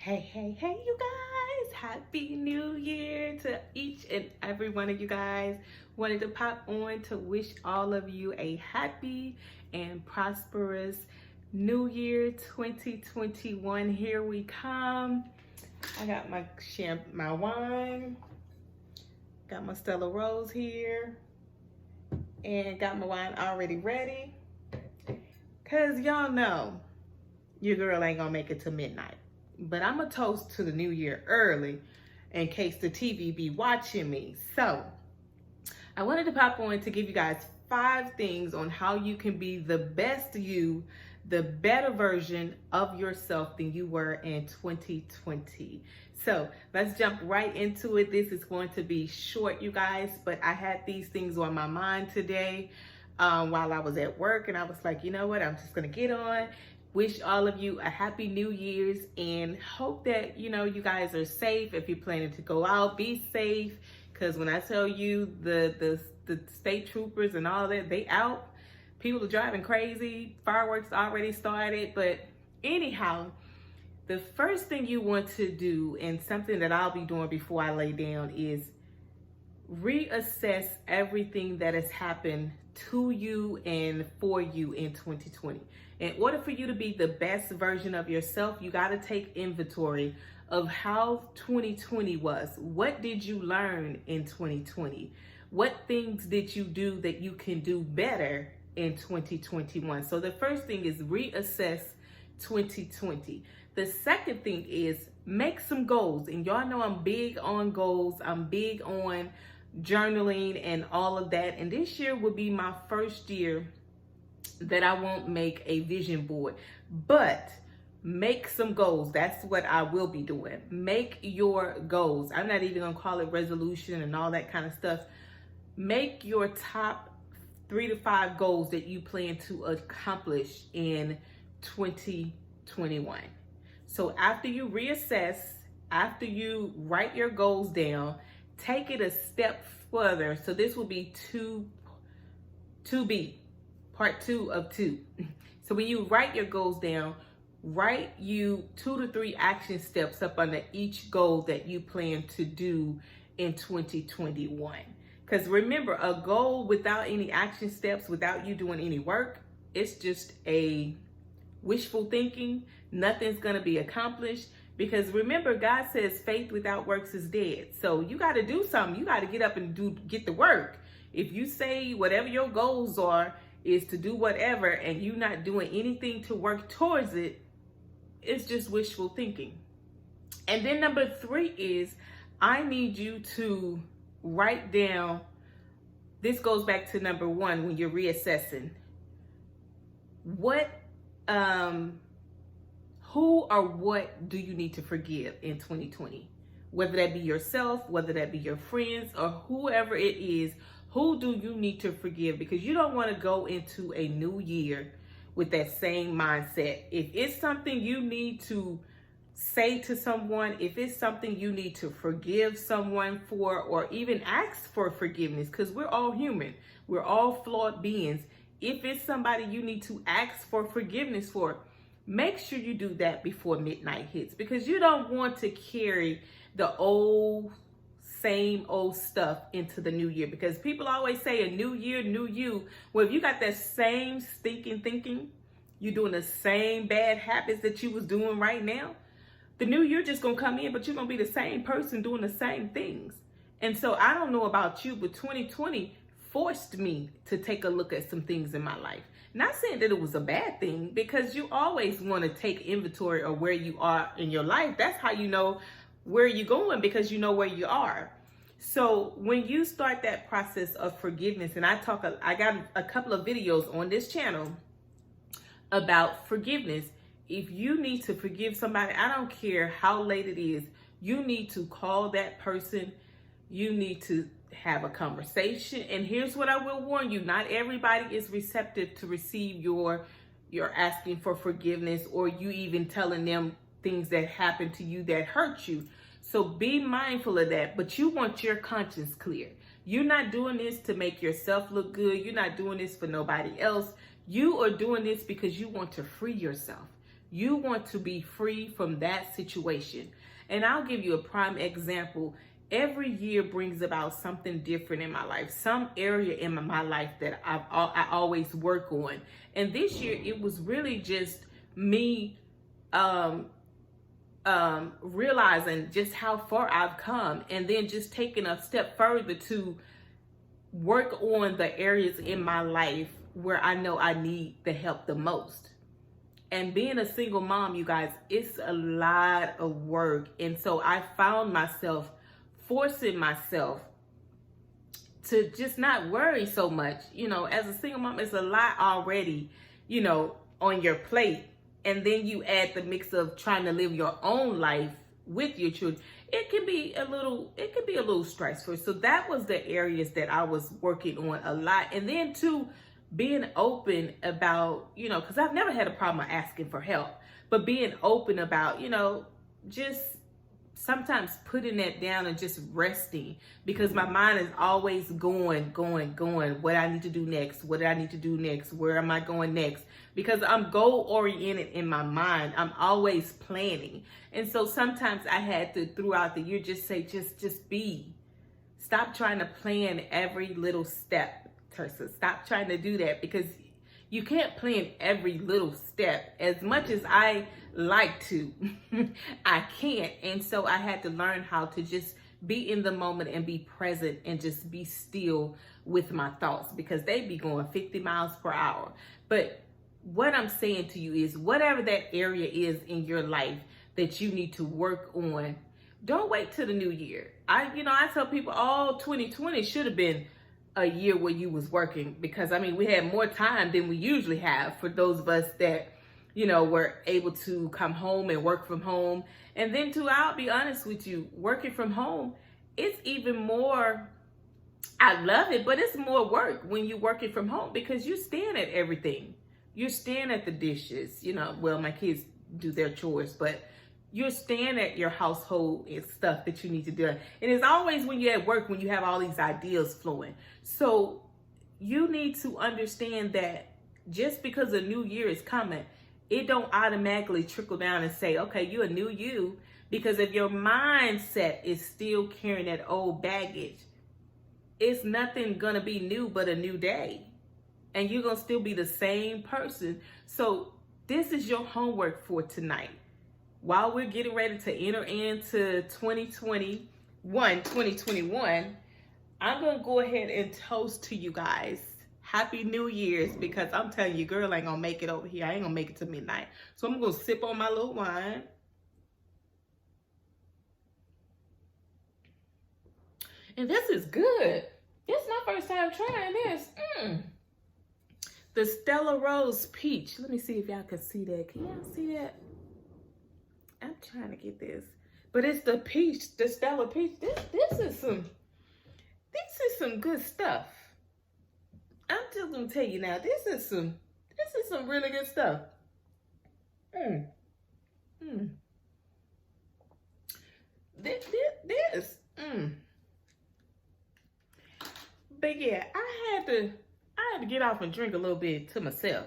Hey, you guys. Happy New Year to each and every one of you guys. Wanted to pop on to wish all of you a happy and prosperous New Year 2021. Here we come. I got my wine, got my Stella Rose here, and got my wine already ready. Cause y'all know your girl ain't gonna make it to midnight. But I'm a toast to the new year early in case the TV be watching me. So I wanted to pop on to give you guys 5 things on how you can be the best you, the better version of yourself than you were in 2020. So let's jump right into it. This is going to be short, you guys, but I had these things on my mind today while I was at work, and I was like, you know what, I'm just gonna get on. Wish all of you a happy New Year's and hope that, you guys are safe. If you're planning to go out, be safe. Because when I tell you the state troopers and all that, they out. People are driving crazy. Fireworks already started. But anyhow, the first thing you want to do, and something that I'll be doing before I lay down, is reassess everything that has happened to you and for you in 2020. In order for you to be the best version of yourself, you got to take inventory of how 2020 was. What did you learn in 2020? What things did you do that you can do better in 2021? So the first thing is reassess 2020. The second thing is make some goals. And y'all know I'm big on goals. I'm big on journaling and all of that. And this year will be my first year that I won't make a vision board, but make some goals. That's what I will be doing. Make your goals. I'm not even gonna call it resolution and all that kind of stuff. Make your top 3 to 5 goals that you plan to accomplish in 2021. So after you reassess, after you write your goals down, take it a step further. So this will be 2B. Part 2 of 2. So when you write your goals down, write you 2 to 3 action steps up under each goal that you plan to do in 2021. Because remember, a goal without any action steps, without you doing any work, it's just a wishful thinking. Nothing's going to be accomplished. Because remember, God says faith without works is dead. So you got to do something. You got to get up and get the work. If you say whatever your goals are is to do whatever and you're not doing anything to work towards it, it's just wishful thinking. And then number 3 is I need you to write down, this goes back to number 1 when you're reassessing, what who or what do you need to forgive in 2020? Whether that be yourself, whether that be your friends, or whoever it is, who do you need to forgive? Because you don't want to go into a new year with that same mindset. If it's something you need to say to someone, if it's something you need to forgive someone for, or even ask for forgiveness, because we're all human, we're all flawed beings. If it's somebody you need to ask for forgiveness for, make sure you do that before midnight hits, because you don't want to carry the same old stuff into the new year. Because people always say a new year, new you. Well, if you got that same stinking thinking, you're doing the same bad habits that you was doing right now, the new year just gonna come in, but you're gonna be the same person doing the same things. And so I don't know about you, but 2020 forced me to take a look at some things in my life. Not saying that it was a bad thing, because you always want to take inventory of where you are in your life. That's how you know where you're going, because you know where you are. So when you start that process of forgiveness, and I got a couple of videos on this channel about forgiveness. If you need to forgive somebody, I don't care how late it is, you need to call that person. You need to have a conversation. And here's what I will warn you: not everybody is receptive to receive your asking for forgiveness, or you even telling them things that happened to you that hurt you. So be mindful of that, but you want your conscience clear. You're not doing this to make yourself look good. You're not doing this for nobody else. You are doing this because you want to free yourself. You want to be free from that situation. And I'll give you a prime example. Every year brings about something different in my life, some area in my life that I always work on. And this year it was really just me realizing just how far I've come, and then just taking a step further to work on the areas in my life where I know I need the help the most. And being a single mom, you guys, it's a lot of work. And so I found myself forcing myself to just not worry so much. You know, as a single mom, it's a lot already, you know, on your plate. And then you add the mix of trying to live your own life with your children. It can be a little stressful. So that was the areas that I was working on a lot. And then too, being open about, you know, because I've never had a problem asking for help, but being open about, you know, just sometimes putting that down and just resting, because my mind is always going. What I need to do next, what I need to do next, where am I going next? Because I'm goal oriented in my mind. I'm always planning. And so sometimes I had to, throughout the year, just say, just be. Stop trying to plan every little step, Tersa. Stop trying to do that, because you can't plan every little step. As much as I like to, I can't. And so I had to learn how to just be in the moment and be present and just be still with my thoughts, because they be going 50 miles per hour. But what I'm saying to you is, whatever that area is in your life that you need to work on, don't wait till the new year. I tell people, 2020 should have been a year where you was working, because I mean, we had more time than we usually have for those of us that, you know, were able to come home and work from home. And then too, I'll be honest with you, working from home, it's even more, I love it, but it's more work when you're working from home, because you're staring at everything. You're staring at the dishes, you know, well, my kids do their chores, but you're staring at your household and stuff that you need to do. And it's always when you're at work, when you have all these ideas flowing. So you need to understand that just because a new year is coming, it don't automatically trickle down and say, okay, you're a new you. Because if your mindset is still carrying that old baggage, it's nothing gonna be new but a new day. And you're gonna still be the same person. So this is your homework for tonight. While we're getting ready to enter into 2021, I'm going to go ahead and toast to you guys. Happy New Year's, because I'm telling you, girl ain't going to make it over here. I ain't going to make it to midnight. So I'm going to sip on my little wine. And this is good. This is my first time trying this. The Stella Rose Peach. Let me see if y'all can see that. Can y'all see that? I'm trying to get this, but it's the peach, the Stella Peach. This is some good stuff. I'm just gonna tell you now. This is some really good stuff. This. But yeah, I had to get off and drink a little bit to myself.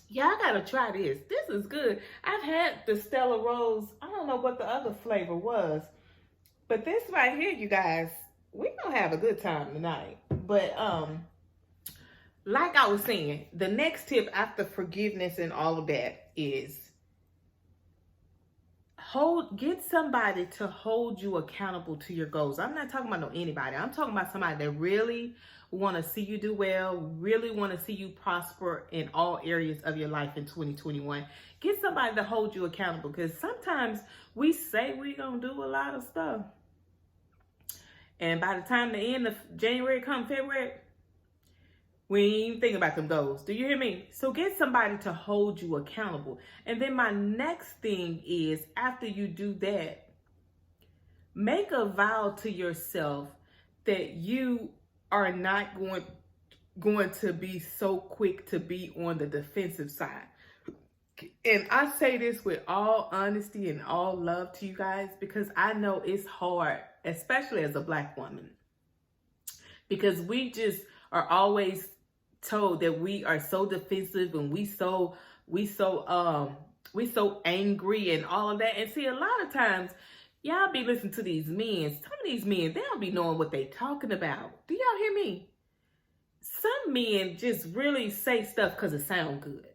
Y'all gotta try this. This is good. I've had the Stella Rose. I don't know what the other flavor was, but this right here, you guys, we gonna have a good time tonight. But like I was saying, the next tip after forgiveness and all of that is get somebody to hold you accountable to your goals. I'm not talking about anybody. I'm talking about somebody that really want to see you do well, really want to see you prosper in all areas of your life in 2021. Get somebody to hold you accountable, because sometimes we say we're going to do a lot of stuff, and by the time the end of January come February, we ain't even thinking about them goals. Do you hear me? So get somebody to hold you accountable. And then my next thing is, after you do that, make a vow to yourself that you are not going to be so quick to be on the defensive side. And I say this with all honesty and all love to you guys, because I know it's hard, especially as a Black woman, because we just are always told that we are so defensive and we so angry and all of that. And see, a lot of times y'all be listening to these men. Some of these men, they don't be knowing what they talking about. Do y'all hear me? Some men just really say stuff because it sounds good.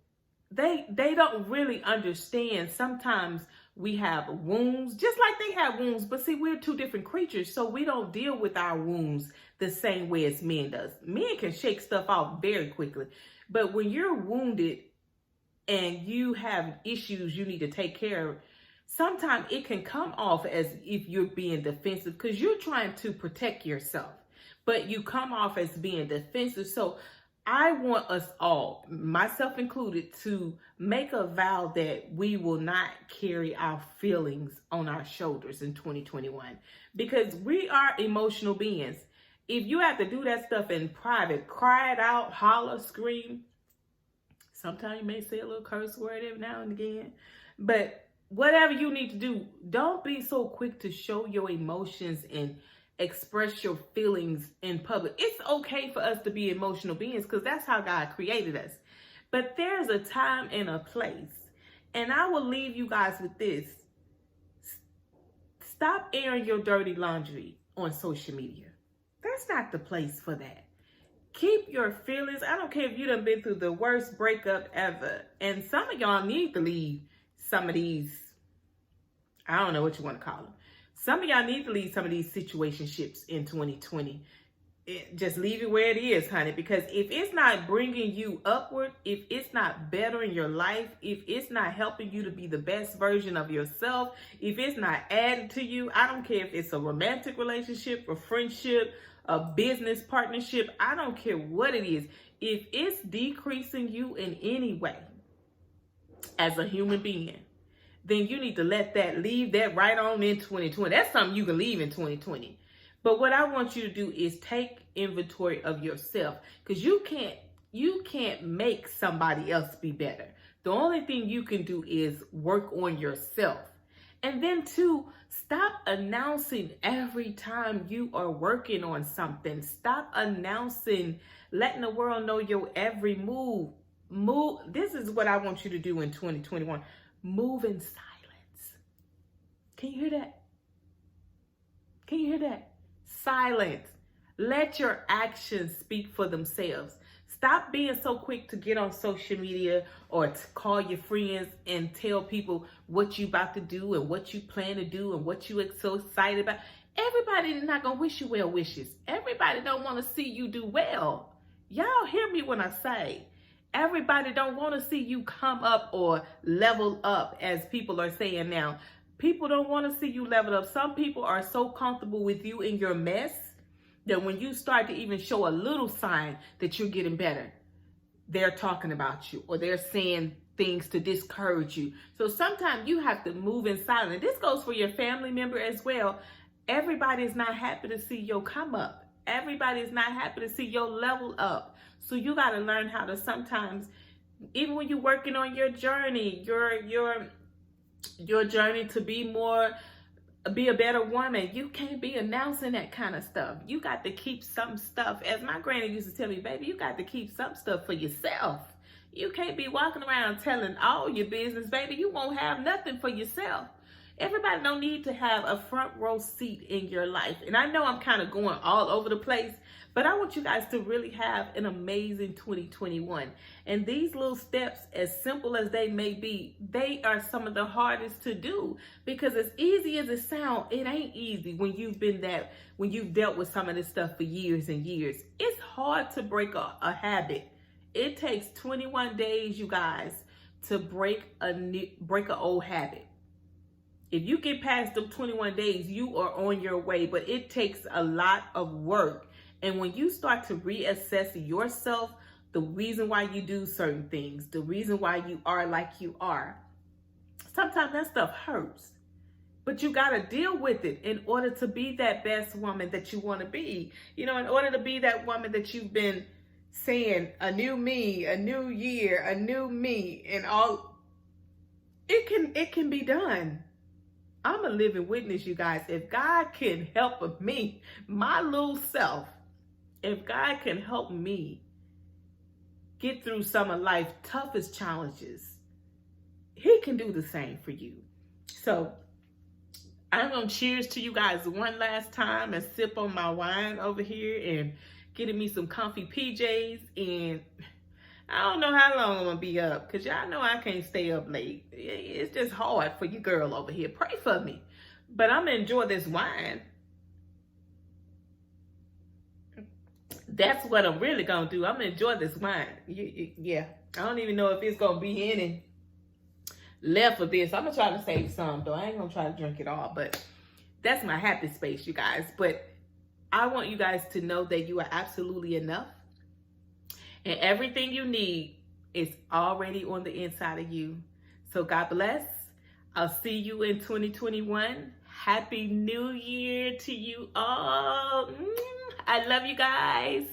They don't really understand. Sometimes we have wounds, just like they have wounds, but see, we're two different creatures, so we don't deal with our wounds the same way as men does. Men can shake stuff off very quickly, but when you're wounded and you have issues you need to take care of, sometimes it can come off as if you're being defensive because you're trying to protect yourself, but you come off as being defensive. So I want us all, myself included, to make a vow that we will not carry our feelings on our shoulders in 2021, because we are emotional beings. If you have to do that stuff in private, cry it out, holler, scream, sometimes you may say a little curse word every now and again, but whatever you need to do, don't be so quick to show your emotions and express your feelings in public. It's okay for us to be emotional beings because that's how God created us. But there's a time and a place. And I will leave you guys with this. Stop airing your dirty laundry on social media. That's not the place for that. Keep your feelings. I don't care if you done been through the worst breakup ever. And some of y'all need to leave some of these, I don't know what you want to call them. Some of y'all need to leave some of these situationships in 2020. Just leave it where it is, honey. Because if it's not bringing you upward, if it's not bettering your life, if it's not helping you to be the best version of yourself, if it's not adding to you, I don't care if it's a romantic relationship, a friendship, a business partnership, I don't care what it is. If it's decreasing you in any way as a human being, then you need to leave that right on in 2020. That's something you can leave in 2020. But what I want you to do is take inventory of yourself, because you can't make somebody else be better. The only thing you can do is work on yourself. And then two, stop announcing every time you are working on something. Stop announcing, letting the world know your every move. This is what I want you to do in 2021. Move in silence. Can you hear that? Can you hear that? Silence. Let your actions speak for themselves. Stop being so quick to get on social media or to call your friends and tell people what you about to do and what you plan to do and what you are so excited about. Everybody is not going to wish you well wishes. Everybody don't want to see you do well. Y'all hear me when I say everybody don't want to see you come up or level up, as people are saying now. People don't want to see you level up. Some people are so comfortable with you in your mess that when you start to even show a little sign that you're getting better, they're talking about you or they're saying things to discourage you. So sometimes you have to move in silence. This goes for your family member as well. Everybody is not happy to see your come up. Everybody is not happy to see your level up. So you got to learn how to sometimes, even when you're working on your journey, your journey to be a better woman, you can't be announcing that kind of stuff. You got to keep some stuff. As my granny used to tell me, baby, you got to keep some stuff for yourself. You can't be walking around telling all your business, baby. You won't have nothing for yourself. Everybody don't need to have a front row seat in your life. And I know I'm kind of going all over the place, but I want you guys to really have an amazing 2021. And these little steps, as simple as they may be, they are some of the hardest to do, because as easy as it sounds, it ain't easy when you've dealt with some of this stuff for years and years. It's hard to break a habit. It takes 21 days, you guys, to break an old habit. If you get past them 21 days, you are on your way, but it takes a lot of work. And when you start to reassess yourself, the reason why you do certain things, the reason why you are like you are, sometimes that stuff hurts. But you got to deal with it in order to be that best woman that you want to be. You know, in order to be that woman that you've been saying, a new me, a new year, a new me, and all, it can be done. I'm a living witness, you guys. If God can help me, my little self, if God can help me get through some of life's toughest challenges, he can do the same for you. So I'm going to cheers to you guys one last time and sip on my wine over here and getting me some comfy PJs. And I don't know how long I'm going to be up, because y'all know I can't stay up late. It's just hard for you girl over here. Pray for me. But I'm going to enjoy this wine. That's what I'm really going to do. I'm going to enjoy this wine. Yeah. I don't even know if it's going to be any left of this. I'm going to try to save some, though. I ain't going to try to drink it all. But that's my happy space, you guys. But I want you guys to know that you are absolutely enough. And everything you need is already on the inside of you. So God bless. I'll see you in 2021. Happy New Year to you all. I love you guys.